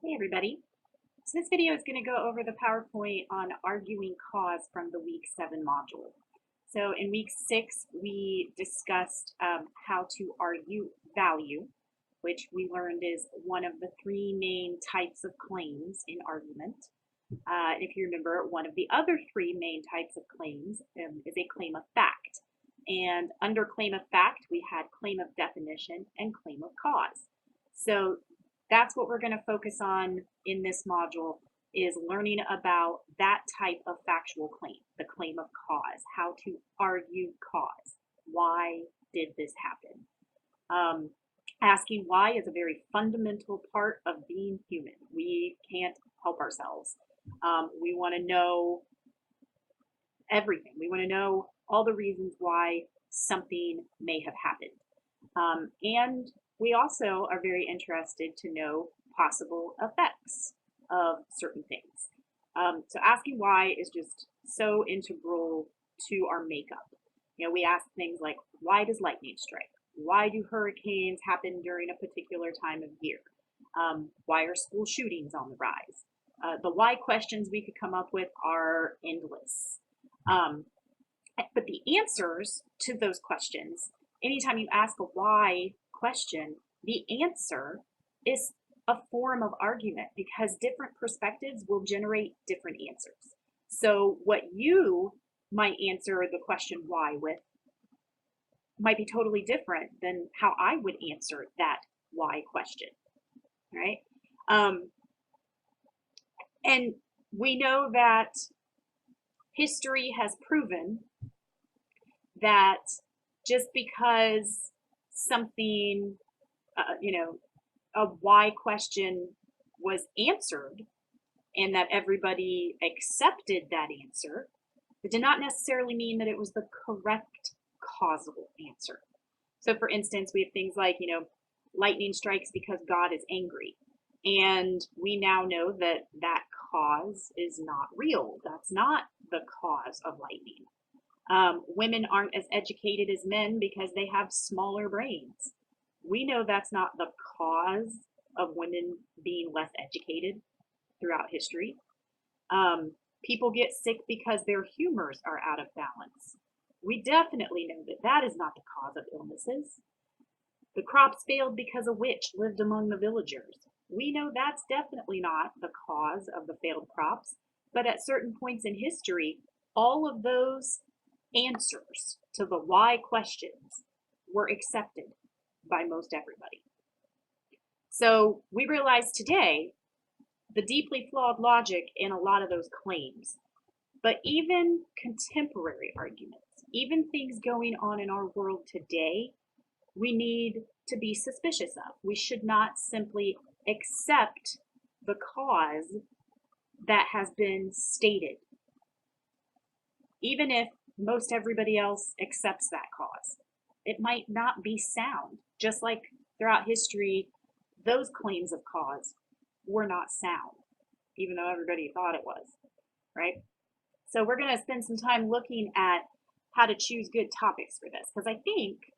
Hey everybody. So this video is going to go over the PowerPoint on arguing cause from the week 7 module. So in week 6 we discussed how to argue value, which we learned is one of the three main types of claims in argument. If you remember, one of the other three main types of claims is a claim of fact. And under claim of fact, we had claim of definition and claim of cause. So that's what we're going to focus on in this module, is learning about that type of factual claim, the claim of cause, how to argue cause. Why did this happen? Asking why is a very fundamental part of being human. We can't help ourselves. We want to know everything. We want to know all the reasons why something may have happened. And we also are very interested to know possible effects of certain things. So asking why is just so integral to our makeup. You know, we ask things like, why does lightning strike? Why do hurricanes happen during a particular time of year? Why are school shootings on the rise? The why questions we could come up with are endless. But the answers to those questions, anytime you ask a why question, the answer is a form of argument because different perspectives will generate different answers. So what you might answer the question why with might be totally different than how I would answer that why question, right? And we know that history has proven that just because something, a why question was answered and that everybody accepted that answer, it did not necessarily mean that it was the correct causal answer. So, for instance, we have things like, lightning strikes because God is angry. And we now know that that cause is not real. That's not the cause of lightning. Women aren't as educated as men because they have smaller brains. We know that's not the cause of women being less educated throughout history. People get sick because their humors are out of balance. We definitely know that that is not the cause of illnesses. The crops failed because a witch lived among the villagers. We know that's definitely not the cause of the failed crops, but at certain points in history, all of those answers to the why questions were accepted by most everybody. So we realize today the deeply flawed logic in a lot of those claims. But even contemporary arguments, even things going on in our world today, we need to be suspicious of. We should not simply accept the cause that has been stated, even if most everybody else accepts that cause. It might not be sound, just like throughout history, those claims of cause were not sound, even though everybody thought it was, right? So we're going to spend some time looking at how to choose good topics for this, because I think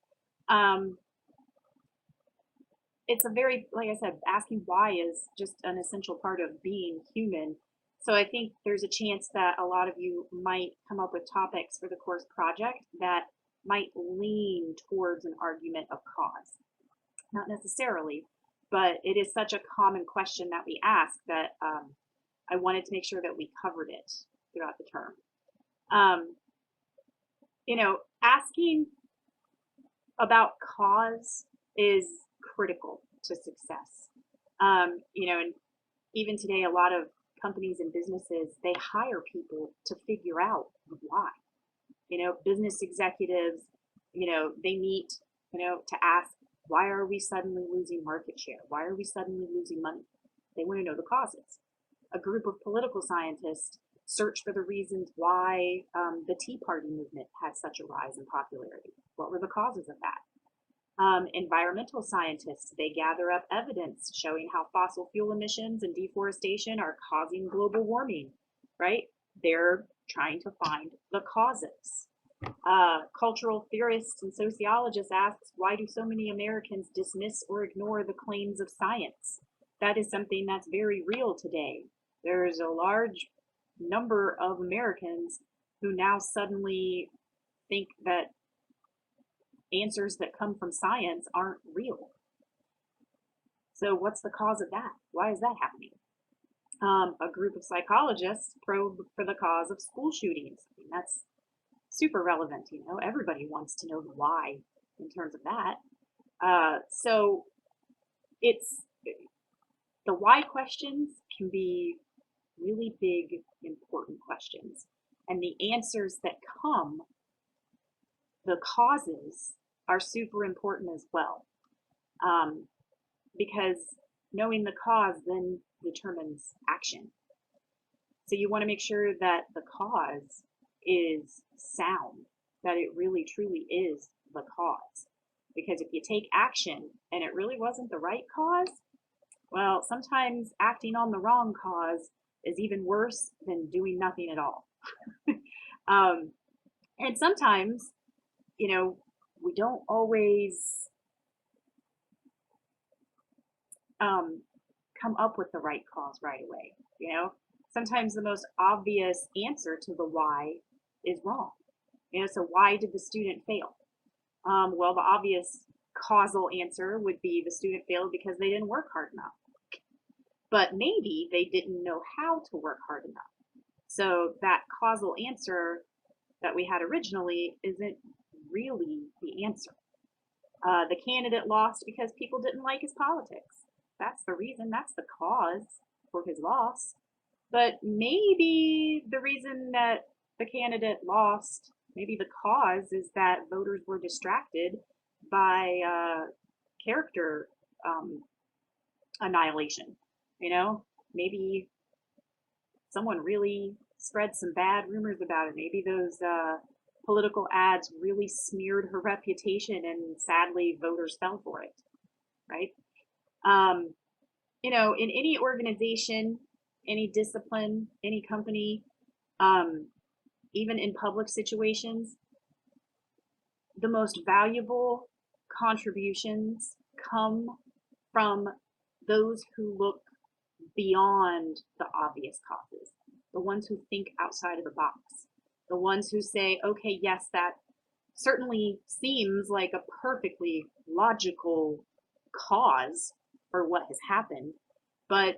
it's a very, like I said, asking why is just an essential part of being human. So I think there's a chance that a lot of you might come up with topics for the course project that might lean towards an argument of cause. Not necessarily, but it is such a common question that we ask that I wanted to make sure that we covered it throughout the term. Asking about cause is critical to success. And even today, a lot of companies and businesses, they hire people to figure out why. Business executives, they meet, to ask, why are we suddenly losing market share? Why are we suddenly losing money? They want to know the causes. A group of political scientists search for the reasons why the Tea Party movement had such a rise in popularity. What were the causes of that? Environmental scientists, they gather up evidence showing how fossil fuel emissions and deforestation are causing global warming, right? They're trying to find the causes. Cultural theorists and sociologists ask, why do so many Americans dismiss or ignore the claims of science? that is something that's very real today. There's a large number of Americans who now suddenly think that answers that come from science aren't real. So what's the cause of that? Why is that happening? A group of psychologists probe for the cause of school shootings. I mean, that's super relevant. Everybody wants to know the why in terms of that. So it's the why questions can be really big, important questions. And the answers that come, the causes, are super important as well. Because knowing the cause then determines action. So you want to make sure that the cause is sound, that it really truly is the cause. Because if you take action and it really wasn't the right cause, well, sometimes acting on the wrong cause is even worse than doing nothing at all. And sometimes, we don't always come up with the right cause right away. Sometimes the most obvious answer to the why is wrong. So why did the student fail? Well, the obvious causal answer would be the student failed because they didn't work hard enough. But maybe they didn't know how to work hard enough. So that causal answer that we had originally isn't really the answer. The candidate lost because people didn't like his politics. That's the reason, that's the cause for his loss. But maybe the reason that the candidate lost, maybe the cause is that voters were distracted by character annihilation. Maybe someone really spread some bad rumors about it. Maybe those political ads really smeared her reputation and sadly voters fell for it, right? In any organization, any discipline, any company, even in public situations, the most valuable contributions come from those who look beyond the obvious causes, the ones who think outside of the box, the ones who say, okay, yes, that certainly seems like a perfectly logical cause for what has happened, but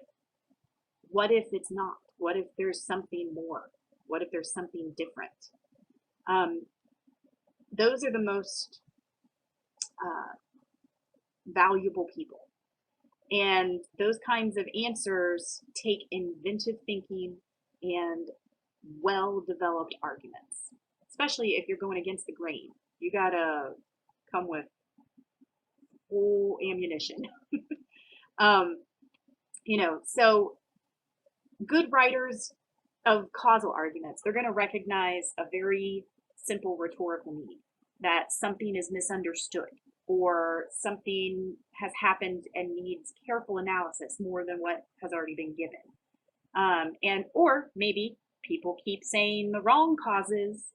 what if it's not? What if there's something more? What if there's something different? Those are the most valuable people. And those kinds of answers take inventive thinking and well-developed arguments, especially if you're going against the grain. You gotta come with full ammunition. So good writers of causal arguments, they're going to recognize a very simple rhetorical need, that something is misunderstood or something has happened and needs careful analysis more than what has already been given. Or maybe people keep saying the wrong causes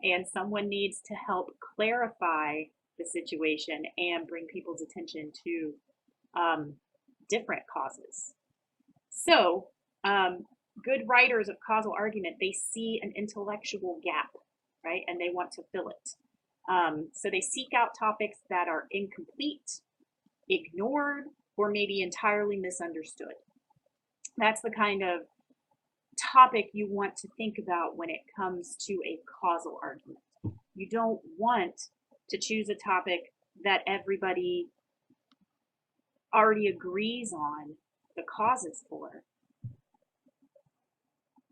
and someone needs to help clarify the situation and bring people's attention to different causes. So good writers of causal argument, they see an intellectual gap, right? And they want to fill it. So they seek out topics that are incomplete, ignored, or maybe entirely misunderstood. That's the kind of topic you want to think about when it comes to a causal argument. You don't want to choose a topic that everybody already agrees on the causes for,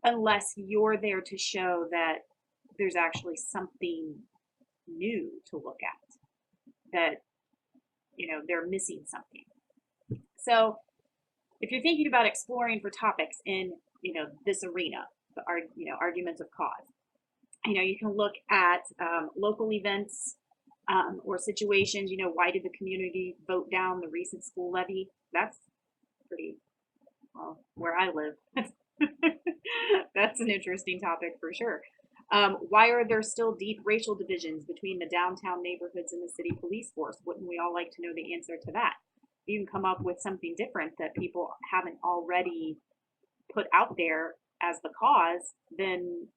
unless you're there to show that there's actually something new to look at, that they're missing something. So if you're thinking about exploring for topics in this arena, the arguments of cause, you can look at local events or situations. Why did the community vote down the recent school levy? That's pretty well where I live. That's an interesting topic for sure. Why are there still deep racial divisions between the downtown neighborhoods and the city police force? Wouldn't we all like to know the answer to that? you can come up with something different that people haven't already put out there as the cause, then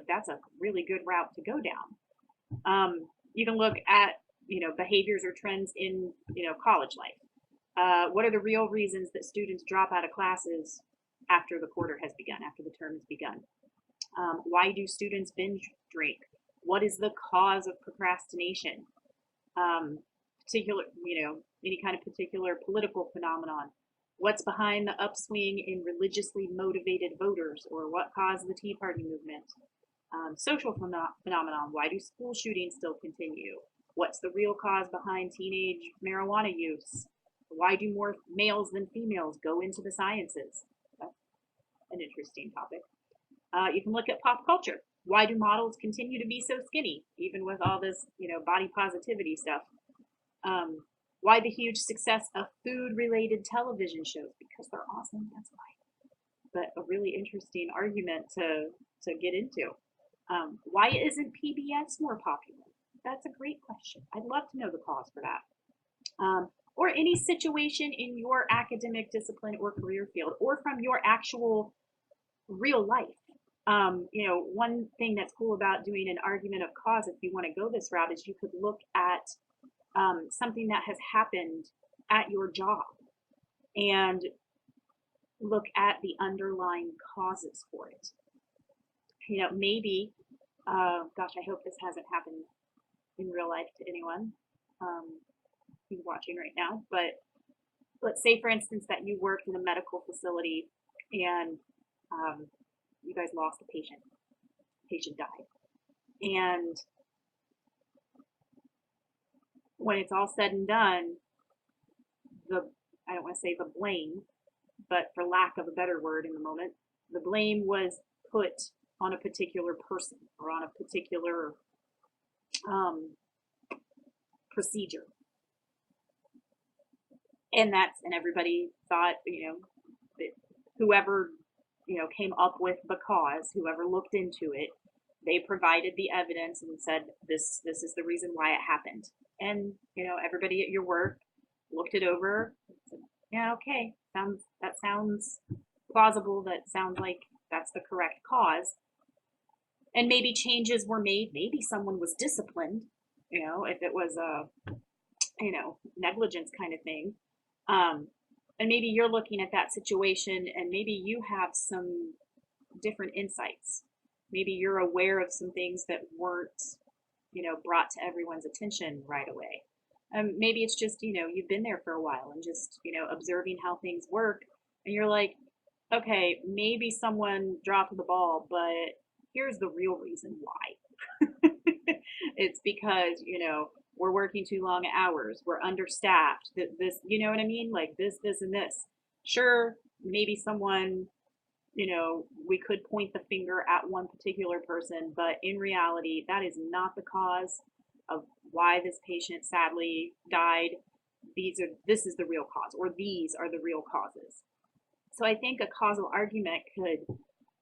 that's a really good route to go down. You can look at behaviors or trends in college life. What are the real reasons that students drop out of classes after the quarter has begun, after the term has begun? Why do students binge drink? What is the cause of procrastination? Particular, any kind of particular political phenomenon. What's behind the upswing in religiously motivated voters, or what caused the Tea Party movement? Social phenomenon. Why do school shootings still continue? What's the real cause behind teenage marijuana use? Why do more males than females go into the sciences? That's an interesting topic. You can look at pop culture. Why do models continue to be so skinny, even with all this, body positivity stuff? Why the huge success of food-related television shows? Because they're awesome, that's why. But a really interesting argument to get into. Why isn't PBS more popular? That's a great question. I'd love to know the cause for that. Or any situation in your academic discipline or career field, or from your actual real life. One thing that's cool about doing an argument of cause, if you want to go this route, is you could look at something that has happened at your job and look at the underlying causes for it. Maybe, gosh, I hope this hasn't happened in real life to anyone who's watching right now, but let's say, for instance, that you worked in a medical facility and you guys lost a patient. The patient died. And when it's all said and done, I don't want to say the blame, but for lack of a better word in the moment, the blame was put on a particular person or on a particular procedure. And everybody thought, that whoever, came up with the cause, whoever looked into it, they provided the evidence and said, this is the reason why it happened. And, everybody at your work looked it over, said, yeah, okay, that sounds plausible, that sounds like that's the correct cause. And maybe changes were made, maybe someone was disciplined, if it was a, negligence kind of thing. And maybe you're looking at that situation and maybe you have some different insights. Maybe you're aware of some things that weren't, brought to everyone's attention right away. Maybe it's just, you've been there for a while and just, observing how things work. And you're like, okay, maybe someone dropped the ball, but here's the real reason why. It's because, we're working too long hours, we're understaffed, this, you know what I mean? Like this, and this. Sure, maybe someone, we could point the finger at one particular person, but in reality, that is not the cause of why this patient sadly died. This is the real cause, or these are the real causes. So I think a causal argument could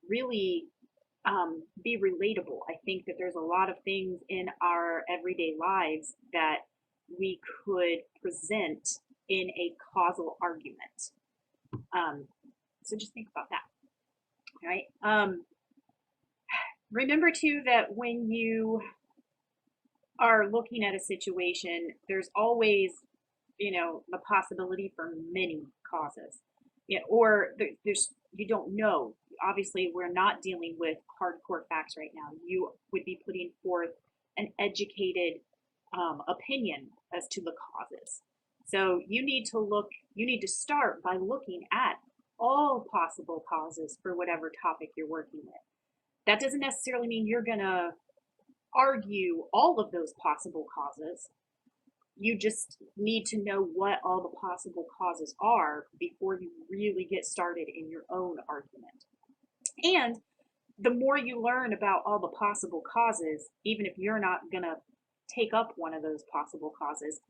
really be relatable. I think that there's a lot of things in our everyday lives that we could present in a causal argument. So just think about that. All right. Remember too that when you are looking at a situation, there's always, the possibility for many causes. Or there's you don't know. Obviously, we're not dealing with hardcore facts right now. You would be putting forth an educated opinion as to the causes. So you need to start by looking at all possible causes for whatever topic you're working with. That doesn't necessarily mean you're going to argue all of those possible causes. You just need to know what all the possible causes are before you really get started in your own argument. And the more you learn about all the possible causes, even if you're not going to take up one of those possible causes,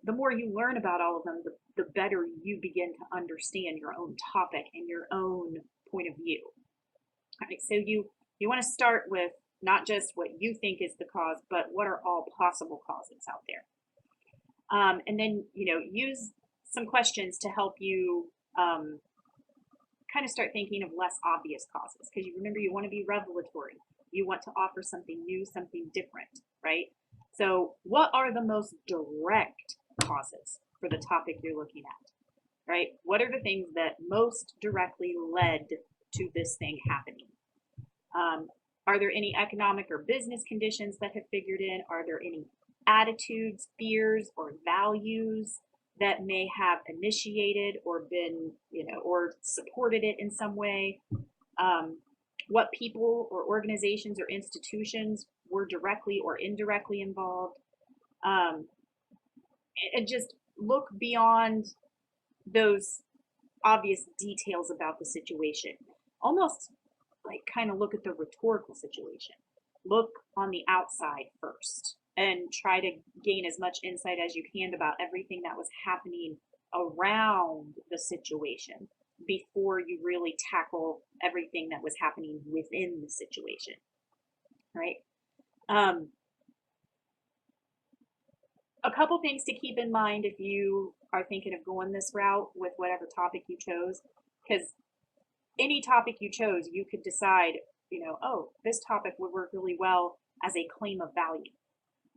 the more you learn about all of them, the better you begin to understand your own topic and your own point of view. All right, so you want to start with not just what you think is the cause, but what are all possible causes out there. And then, use some questions to help you kind of start thinking of less obvious causes, because you remember you want to be revelatory. You want to offer something new, something different, right? So what are the most direct causes for the topic you're looking at, right? What are the things that most directly led to this thing happening? Are there any economic or business conditions that have figured in? Are there any attitudes, fears, or values that may have initiated or been, or supported it in some way? What people or organizations or institutions were directly or indirectly involved? And just look beyond those obvious details about the situation. Almost like kind of look at the rhetorical situation. Look on the outside first and try to gain as much insight as you can about everything that was happening around the situation before you really tackle everything that was happening within the situation, right? A couple things to keep in mind if you are thinking of going this route with whatever topic you chose, because any topic you chose, you could decide, oh, this topic would work really well as a claim of value,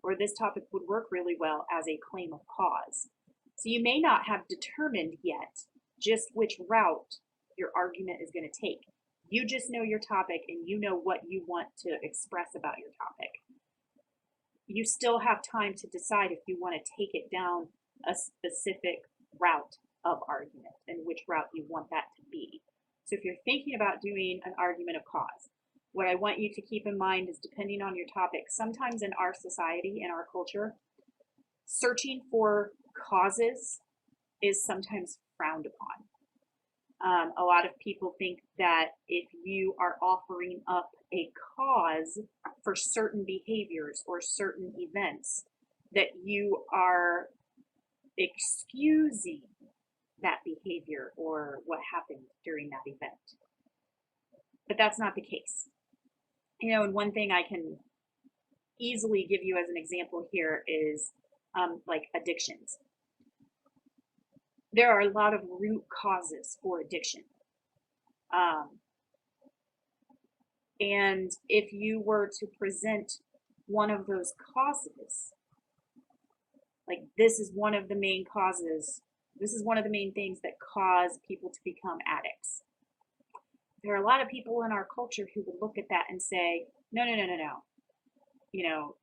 or this topic would work really well as a claim of cause. So you may not have determined yet just which route your argument is going to take. You just know your topic and you know what you want to express about your topic. You still have time to decide if you want to take it down a specific route of argument and which route you want that to be. So if you're thinking about doing an argument of cause, what I want you to keep in mind is, depending on your topic, sometimes in our society, in our culture, searching for causes is sometimes frowned upon. A lot of people think that if you are offering up a cause for certain behaviors or certain events, that you are excusing that behavior or what happened during that event. But that's not the case. And one thing I can easily give you as an example here is like addictions. There are a lot of root causes for addiction. And if you were to present one of those causes, like this is one of the main causes, this is one of the main things that cause people to become addicts. There are a lot of people in our culture who would look at that and say, no, no, no, no, no.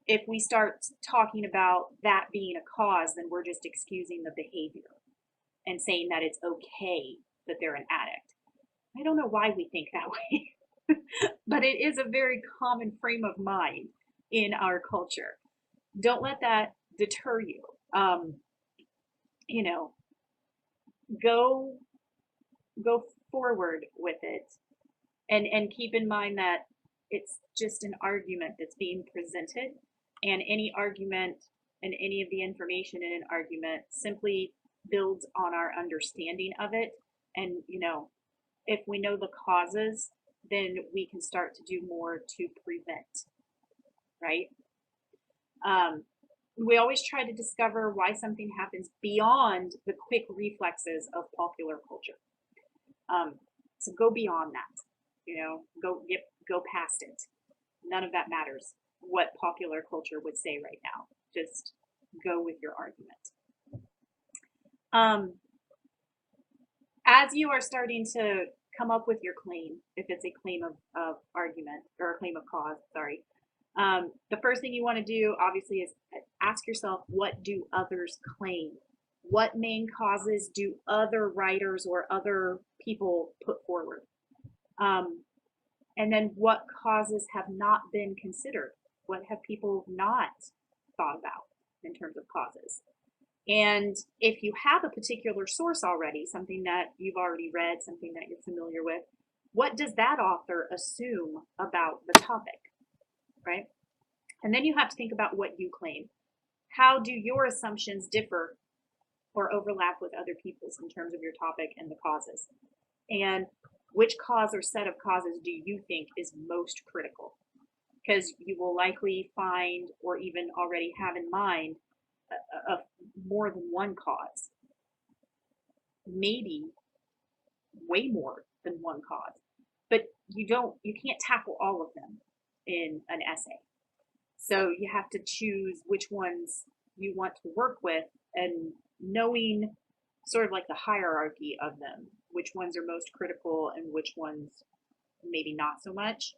If we start talking about that being a cause, then we're just excusing the behavior and saying that it's okay that they're an addict. I don't know why we think that way, but it is a very common frame of mind in our culture. Don't let that deter you. Go forward with it, and keep in mind that it's just an argument that's being presented, and any argument and any of the information in an argument simply builds on our understanding of it. And if we know the causes, then we can start to do more to prevent, right? We always try to discover why something happens beyond the quick reflexes of popular culture. So go beyond that, go past it. None of that matters what popular culture would say right now. Just go with your argument. As you are starting to come up with your claim, if it's a claim of argument or a claim of cause, sorry, the first thing you want to do, obviously, is ask yourself, what do others claim? What main causes do other writers or other people put forward? And then what causes have not been considered? What have people not thought about in terms of causes? And if you have a particular source already, something that you've already read, something that you're familiar with, what does that author assume about the topic, right? And then you have to think about what you claim. How do your assumptions differ or overlap with other people's in terms of your topic and the causes? And which cause or set of causes do you think is most critical? Because you will likely find, or even already have in mind, more than one cause. maybe way more than one cause, but you can't tackle all of them in an essay. So you have to choose which ones you want to work with, and knowing sort of like the hierarchy of them, which ones are most critical and which ones maybe not so much,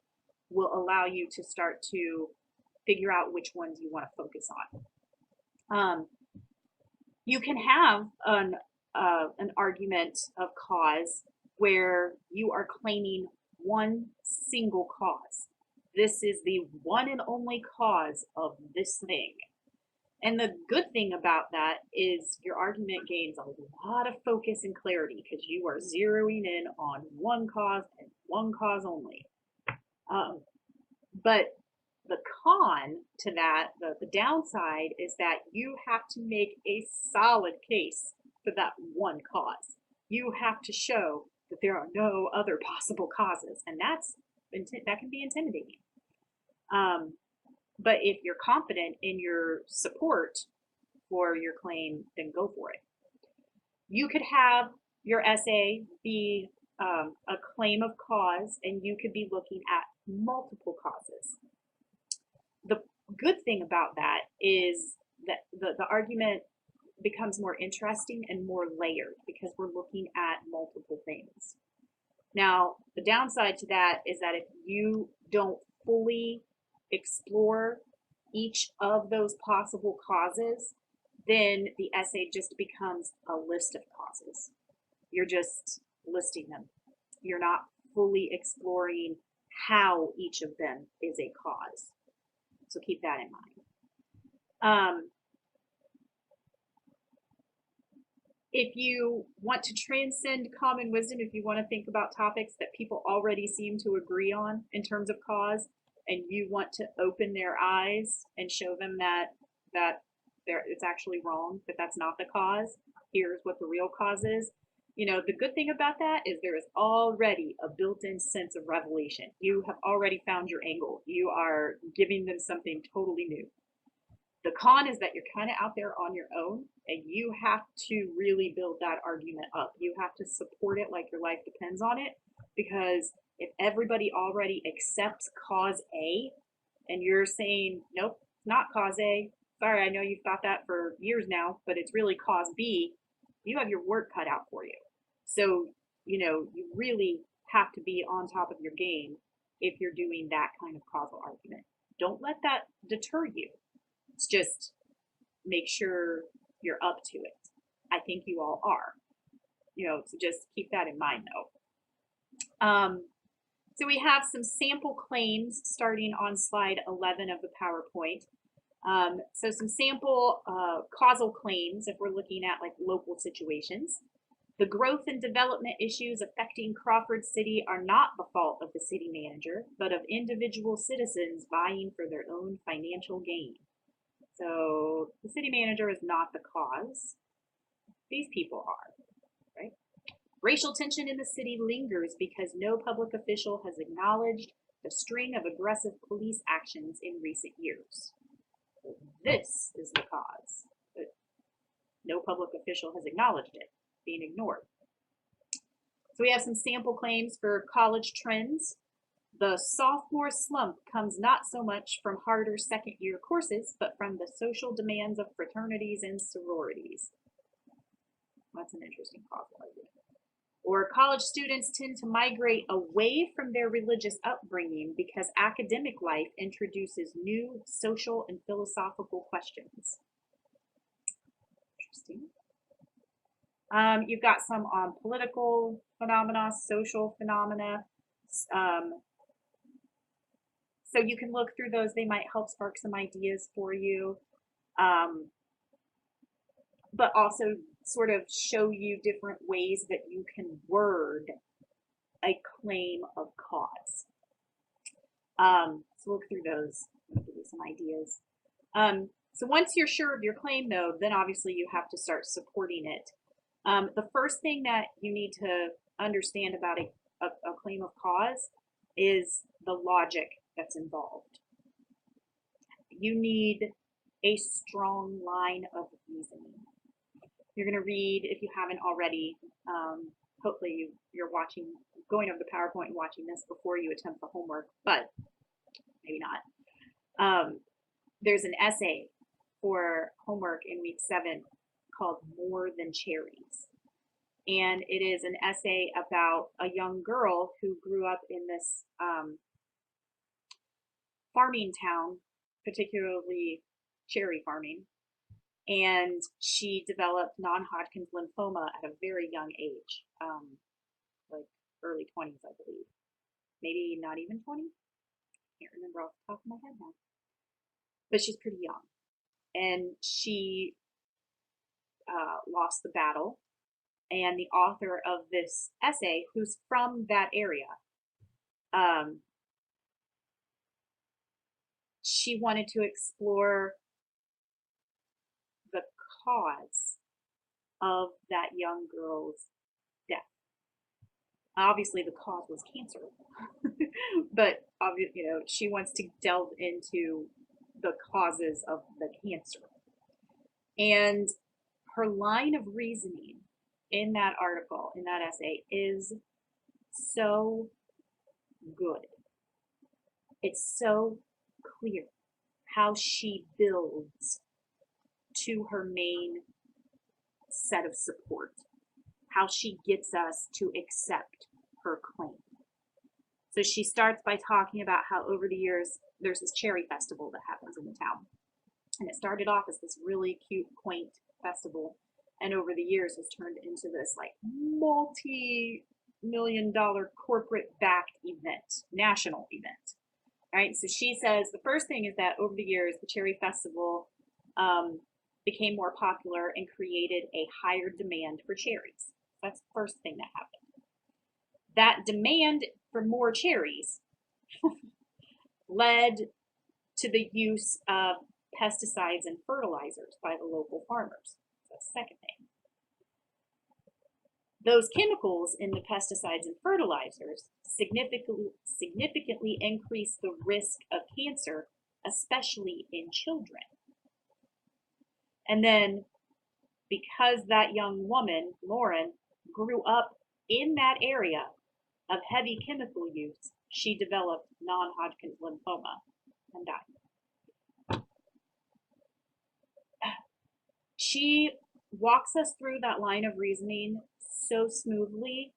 will allow you to start to figure out which ones you want to focus on. You can have an argument of cause where you are claiming one single cause. This is the one and only cause of this thing. And the good thing about that is your argument gains a lot of focus and clarity because you are zeroing in on one cause and one cause only. But the con to that, the downside, is that you have to make a solid case for that one cause. You have to show that there are no other possible causes, and that can be intimidating. But if you're confident in your support for your claim, then go for it. You could have your essay be a claim of cause, and you could be looking at multiple causes. The good thing about that is that the argument becomes more interesting and more layered because we're looking at multiple things. Now, the downside to that is that if you don't fully explore each of those possible causes, then the essay just becomes a list of causes. You're just listing them. You're not fully exploring how each of them is a cause. So keep that in mind. If you want to transcend common wisdom, if you want to think about topics that people already seem to agree on in terms of cause, and you want to open their eyes and show them that it's actually wrong, that that's not the cause, here's what the real cause is. The good thing about that is there is already a built-in sense of revelation. You have already found your angle. You are giving them something totally new. The con is that you're kind of out there on your own, and you have to really build that argument up. You have to support it like your life depends on it, because if everybody already accepts cause A and you're saying, nope, it's not cause A, sorry, I know you've thought that for years now, but it's really cause B, you have your work cut out for you. So, you really have to be on top of your game if you're doing that kind of causal argument. Don't let that deter you. It's just make sure you're up to it. I think you all are. So just keep that in mind, though. So we have some sample claims starting on slide 11 of the PowerPoint. So some sample causal claims if we're looking at like local situations. The growth and development issues affecting Crawford City are not the fault of the city manager, but of individual citizens vying for their own financial gain. So the city manager is not the cause. These people are, right? Racial tension in the city lingers because no public official has acknowledged the string of aggressive police actions in recent years. So this is the cause. But no public official has acknowledged it, being ignored. So we have some sample claims for college trends. The sophomore slump comes not so much from harder second-year courses, but from the social demands of fraternities and sororities. That's an interesting causal argument. Or college students tend to migrate away from their religious upbringing because academic life introduces new social and philosophical questions. Interesting. You've got some on political phenomena, social phenomena. So you can look through those. They might help spark some ideas for you, but also sort of show you different ways that you can word a claim of cause. So look through those, give you some ideas. So once you're sure of your claim, though, then obviously you have to start supporting it. The first thing that you need to understand about a claim of cause is the logic that's involved. You need a strong line of reasoning. You're going to read, if you haven't already, hopefully you're watching, going over the PowerPoint and watching this before you attempt the homework, but maybe not. There's an essay for homework in week 7 called More Than Cherries. And it is an essay about a young girl who grew up in this farming town, particularly cherry farming, and she developed non-Hodgkin's lymphoma at a very young age, like early 20s, I believe. Maybe not even 20? Can't remember off the top of my head now. But she's pretty young. And she lost the battle. And the author of this essay, who's from that area, she wanted to explore the cause of that young girl's death. Obviously, the cause was cancer, but she wants to delve into the causes of the cancer. And her line of reasoning in that article, in that essay, is so good. It's so clear how she builds to her main set of support, how she gets us to accept her claim. So she starts by talking about how over the years there's this cherry festival that happens in the town. And it started off as this really cute, quaint festival, and over the years has turned into this like multi-million-dollar corporate-backed event, national event. All right, so she says the first thing is that over the years, the cherry festival became more popular and created a higher demand for cherries. That's the first thing that happened. That demand for more cherries led to the use of pesticides and fertilizers by the local farmers. That's the second thing. Those chemicals in the pesticides and fertilizers significantly increase the risk of cancer, especially in children. And then, because that young woman, Lauren, grew up in that area of heavy chemical use, she developed non-Hodgkin's lymphoma and died. She walks us through that line of reasoning so smoothly,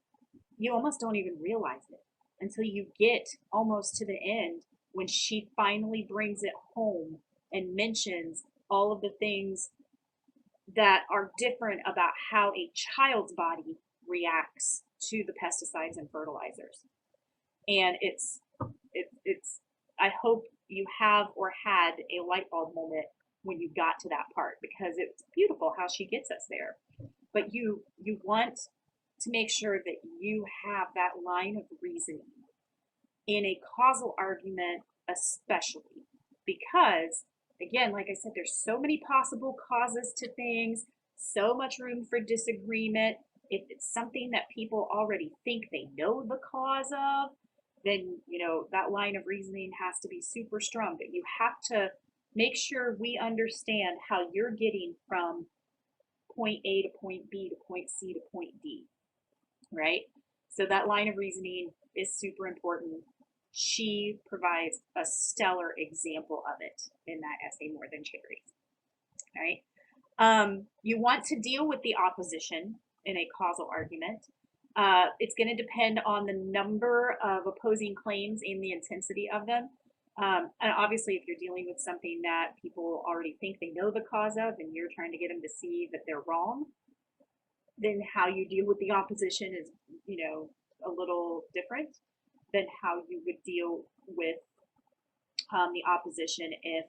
you almost don't even realize it until you get almost to the end when she finally brings it home and mentions all of the things that are different about how a child's body reacts to the pesticides and fertilizers. And it's I hope you have or had a light bulb moment when you got to that part, because it's beautiful how she gets us there. But you want to make sure that you have that line of reasoning in a causal argument, especially because, again, like I said, there's so many possible causes to things, so much room for disagreement. If it's something that people already think they know the cause of, then that line of reasoning has to be super strong. But you have to make sure we understand how you're getting from point A to point B to point C to point D, right? So that line of reasoning is super important. She provides a stellar example of it in that essay, More Than Cherries, right? You want to deal with the opposition in a causal argument. It's going to depend on the number of opposing claims and the intensity of them. And obviously, if you're dealing with something that people already think they know the cause of and you're trying to get them to see that they're wrong, then how you deal with the opposition is, a little different than how you would deal with the opposition if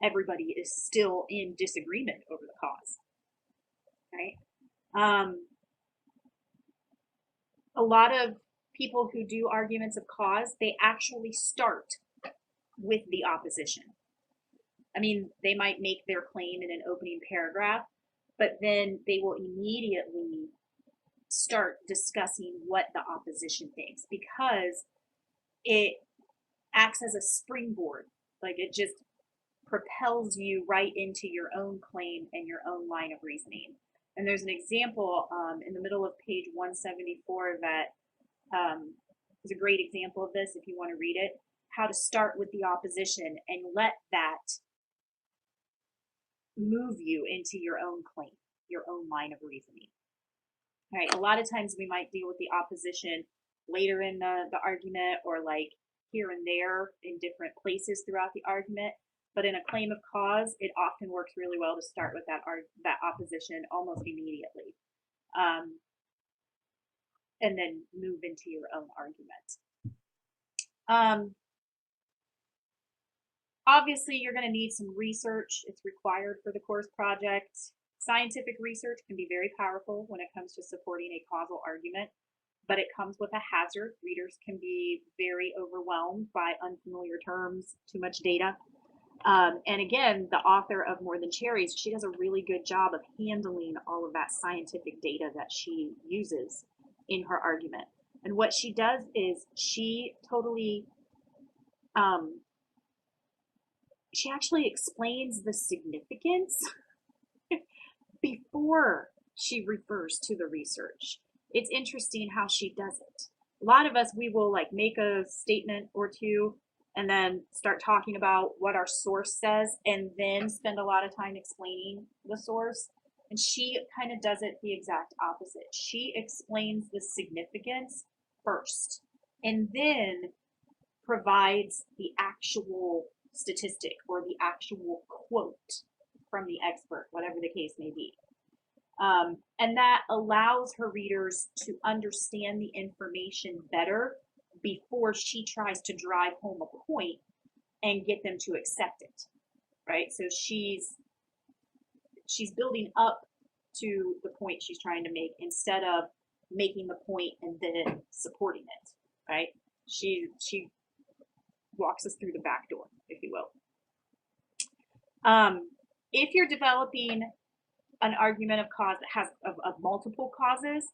everybody is still in disagreement over the cause, right? A lot of people who do arguments of cause, they actually start with the opposition. I mean, they might make their claim in an opening paragraph, but then they will immediately start discussing what the opposition thinks, because it acts as a springboard. Like, it just propels you right into your own claim and your own line of reasoning. And there's an example in the middle of page 174 that is a great example of this if you want to read it. How to start with the opposition and let that move you into your own claim, your own line of reasoning. All right, a lot of times we might deal with the opposition later in the argument or like here and there in different places throughout the argument. But in a claim of cause, it often works really well to start with that opposition almost immediately, and then move into your own argument. Obviously, you're going to need some research. It's required for the course project. Scientific research can be very powerful when it comes to supporting a causal argument, but it comes with a hazard. Readers can be very overwhelmed by unfamiliar terms, too much data. And again, the author of More Than Cherries, she does a really good job of handling all of that scientific data that she uses in her argument. And what she does is she totally she actually explains the significance before she refers to the research. It's interesting how she does it. A lot of us, we will like make a statement or two and then start talking about what our source says and then spend a lot of time explaining the source. And she kind of does it the exact opposite. She explains the significance first and then provides the actual statistic or the actual quote from the expert, whatever the case may be. And that allows her readers to understand the information better before she tries to drive home a point and get them to accept it, right? So she's building up to the point she's trying to make instead of making the point and then supporting it, right? She walks us through the back door, if you will. If you're developing an argument of cause that has of multiple causes,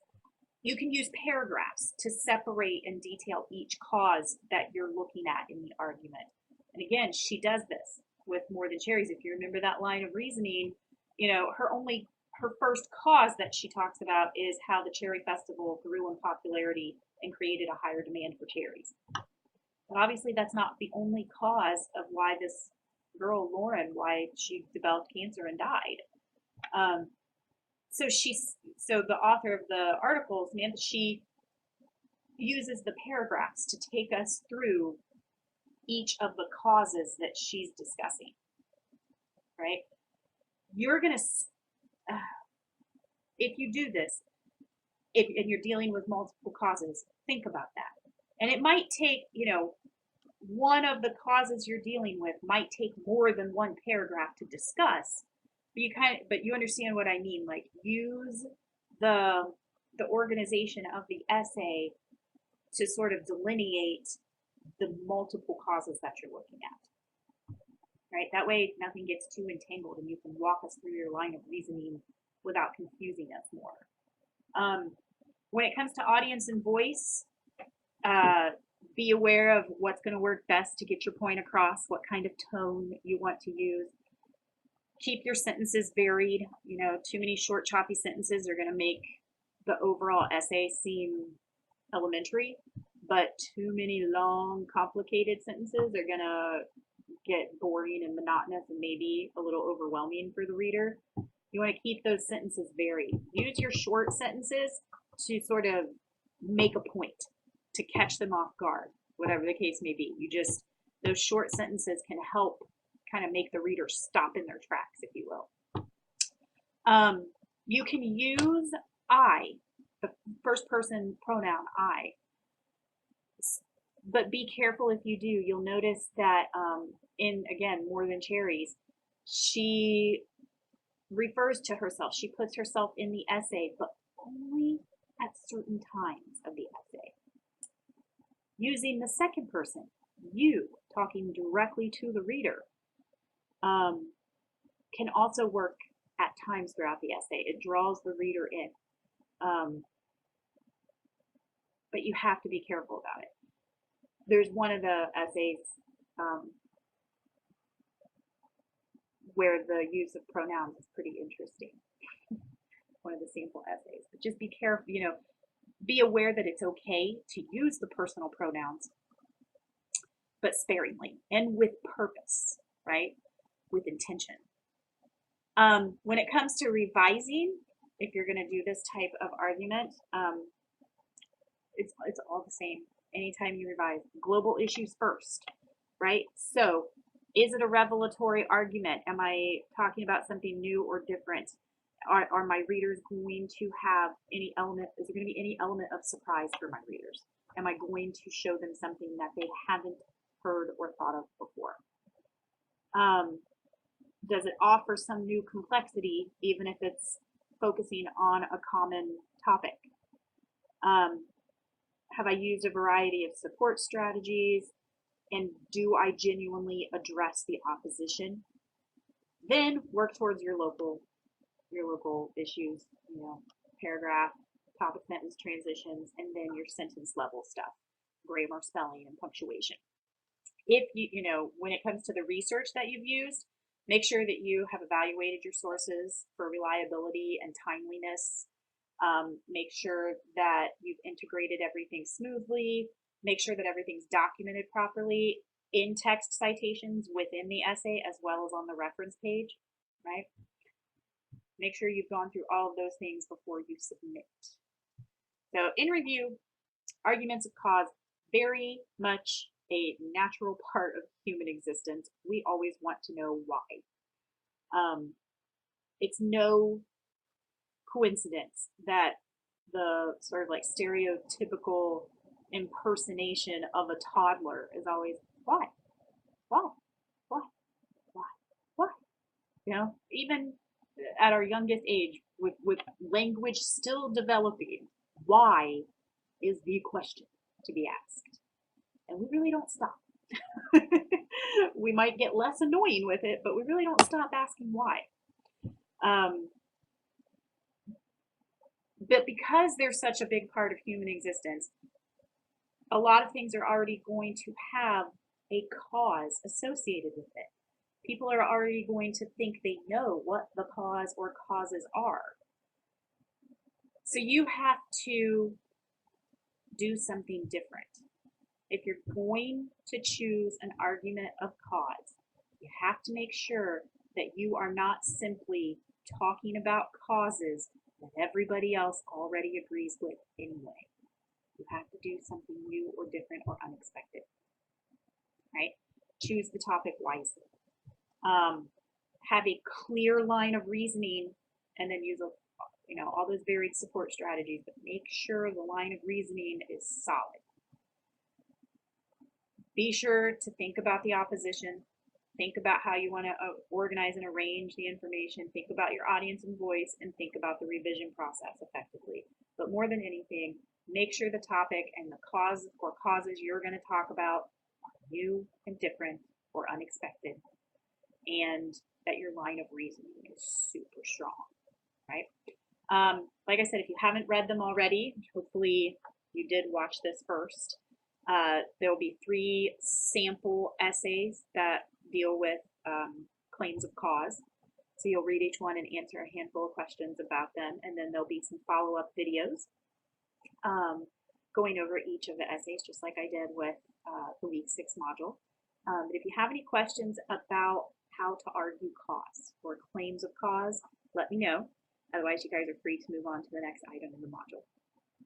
you can use paragraphs to separate and detail each cause that you're looking at in the argument. And again, she does this with More Than Cherries. If you remember that line of reasoning, you know, her first cause that she talks about is how the cherry festival grew in popularity and created a higher demand for cherries. But obviously that's not the only cause of why this girl, Lauren, why she developed cancer and died. So the author of the article, Samantha, she uses the paragraphs to take us through each of the causes that she's discussing, right? You're going to, if you do this, and you're dealing with multiple causes, think about that. And it might take, you know, one of the causes you're dealing with might take more than one paragraph to discuss, but you understand what I mean. Like use the organization of the essay to sort of delineate the multiple causes that you're looking at, right? That way nothing gets too entangled and you can walk us through your line of reasoning without confusing us more. When it comes to audience and voice, be aware of what's going to work best to get your point across, what kind of tone you want to use. Keep your sentences varied. You know, too many short, choppy sentences are going to make the overall essay seem elementary, but too many long, complicated sentences are going to get boring and monotonous and maybe a little overwhelming for the reader. You want to keep those sentences varied. Use your short sentences to sort of make a point, to catch them off guard, whatever the case may be. Those short sentences can help kind of make the reader stop in their tracks, if you will. You can use I, the first person pronoun I, but be careful if you do. You'll notice that in, again, More Than Cherries, she refers to herself. She puts herself in the essay, but only at certain times of the essay. Using the second person, you, talking directly to the reader, can also work at times throughout the essay. It draws the reader in. But you have to be careful about it. There's one of the essays where the use of pronouns is pretty interesting. one of the sample essays. But just be careful, be aware that it's okay to use the personal pronouns, but sparingly and with purpose, right? With intention. When it comes to revising, if you're going to do this type of argument, it's all the same. Anytime you revise, global issues first, right? So, is it a revelatory argument? Am I talking about something new or different? Are my readers going to have any element? Is there going to be any element of surprise for my readers? Am I going to show them something that they haven't heard or thought of before? Does it offer some new complexity, even if it's focusing on a common topic? Have I used a variety of support strategies? And do I genuinely address the opposition? Then work towards your local issues, paragraph, topic, sentence transitions, and then your sentence level stuff, grammar, spelling, and punctuation. If when it comes to the research that you've used, make sure that you have evaluated your sources for reliability and timeliness. Make sure that you've integrated everything smoothly. Make sure that everything's documented properly in text citations within the essay as well as on the reference page, right? Make sure you've gone through all of those things before you submit. So in review, arguments of cause, very much a natural part of human existence. We always want to know why. It's no coincidence that the sort of like stereotypical impersonation of a toddler is always why, why, why, why. Even at our youngest age, with language still developing, why is the question to be asked, and we really don't stop. We might get less annoying with it, but we really don't stop asking why. But because they're such a big part of human existence, a lot of things are already going to have a cause associated with it. People are already going to think they know what the cause or causes are. So you have to do something different. If you're going to choose an argument of cause, you have to make sure that you are not simply talking about causes that everybody else already agrees with anyway. You have to do something new or different or unexpected, right? Choose the topic wisely. Have a clear line of reasoning, and then use all those varied support strategies, but make sure the line of reasoning is solid. Be sure to think about the opposition. Think about how you want to organize and arrange the information. Think about your audience and voice, and think about the revision process effectively. But more than anything, make sure the topic and the cause or causes you're going to talk about are new and different or unexpected, and that your line of reasoning is super strong, right? Like I said, if you haven't read them already, hopefully you did watch this first. There will be 3 sample essays that deal with claims of cause. So you'll read each one and answer a handful of questions about them, and then there'll be some follow-up videos going over each of the essays, just like I did with the week 6 module. But if you have any questions about how to argue cause or claims of cause, let me know. Otherwise, you guys are free to move on to the next item in the module.